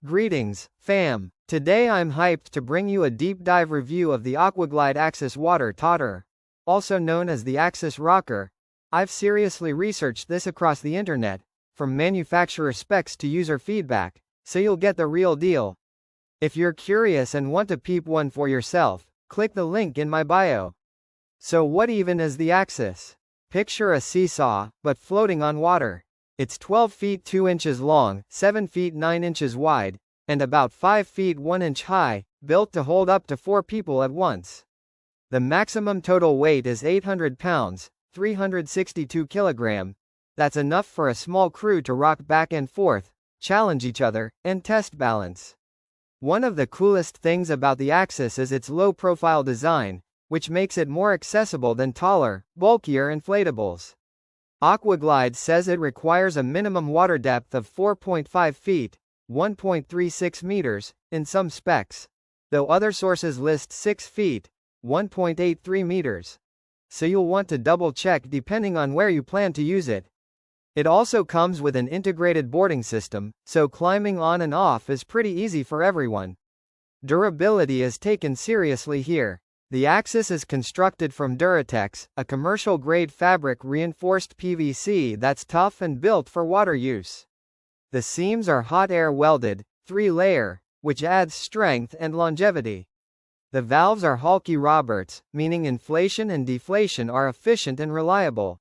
Greetings, fam. Today I'm hyped to bring you a deep dive review of the Aquaglide Axis water Totter, also known as the Axis Rocker. I've seriously researched this across the internet, from manufacturer specs to user feedback, so you'll get the real deal. If you're curious and want to peep one for yourself, click the link in my bio. So what even is the Axis? Picture a seesaw, but floating on water. It's 12 feet 2 inches long, 7 feet 9 inches wide, and about 5 feet 1 inch high, built to hold up to 4 people at once. The maximum total weight is 800 pounds, 362 kilogram. That's enough for a small crew to rock back and forth, challenge each other, and test balance. One of the coolest things about the Axis is its low-profile design, which makes it more accessible than taller, bulkier inflatables. Aquaglide says it requires a minimum water depth of 4.5 feet, 1.36 meters, in some specs, though other sources list 6 feet, 1.83 meters. So you'll want to double-check depending on where you plan to use it. It also comes with an integrated boarding system, so climbing on and off is pretty easy for everyone. Durability is taken seriously here. The Axis is constructed from Duratex, a commercial-grade fabric-reinforced PVC that's tough and built for water use. The seams are hot air welded, 3-layer, which adds strength and longevity. The valves are Halkey Roberts, meaning inflation and deflation are efficient and reliable.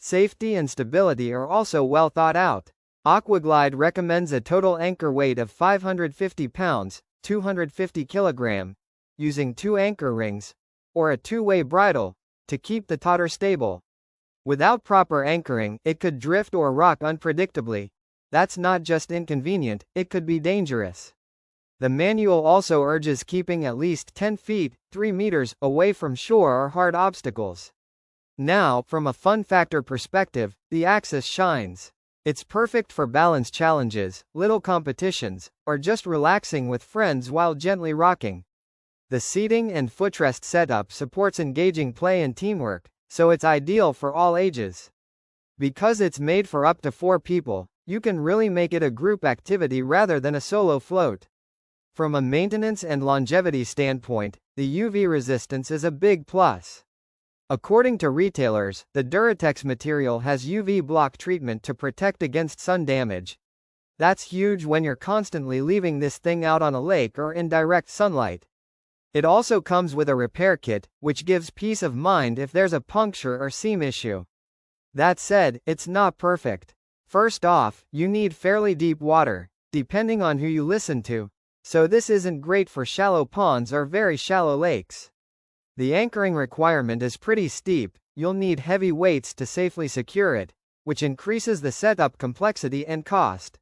Safety and stability are also well thought out. Aquaglide recommends a total anchor weight of 550 pounds, 250 kilogram, using 2 anchor rings, or a 2-way bridle, to keep the Totter stable. Without proper anchoring, it could drift or rock unpredictably. That's not just inconvenient, it could be dangerous. The manual also urges keeping at least 10 feet, 3 meters, away from shore or hard obstacles. Now, from a fun factor perspective, the Axis shines. It's perfect for balance challenges, little competitions, or just relaxing with friends while gently rocking. The seating and footrest setup supports engaging play and teamwork, so it's ideal for all ages. Because it's made for up to 4 people, you can really make it a group activity rather than a solo float. From a maintenance and longevity standpoint, the UV resistance is a big plus. According to retailers, the Duratex material has UV block treatment to protect against sun damage. That's huge when you're constantly leaving this thing out on a lake or in direct sunlight. It also comes with a repair kit, which gives peace of mind if there's a puncture or seam issue. That said, it's not perfect. First off, you need fairly deep water, depending on who you listen to, so this isn't great for shallow ponds or very shallow lakes. The anchoring requirement is pretty steep, you'll need heavy weights to safely secure it, which increases the setup complexity and cost.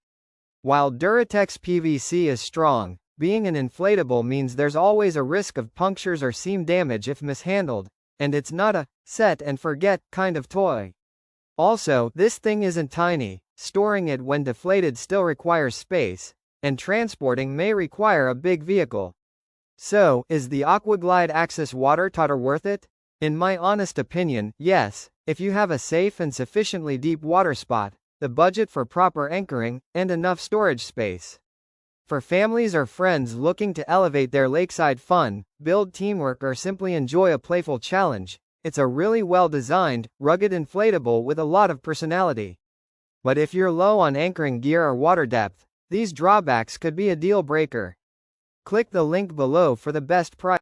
While Duratex PVC is strong, being an inflatable means there's always a risk of punctures or seam damage if mishandled, and it's not a set-and-forget kind of toy. Also, this thing isn't tiny, storing it when deflated still requires space, and transporting may require a big vehicle. So, is the Aquaglide Axis water Totter worth it? In my honest opinion, yes, if you have a safe and sufficiently deep water spot, the budget for proper anchoring, and enough storage space. For families or friends looking to elevate their lakeside fun, build teamwork or simply enjoy a playful challenge, it's a really well-designed, rugged inflatable with a lot of personality. But if you're low on anchoring gear or water depth, these drawbacks could be a deal breaker. Click the link below for the best price.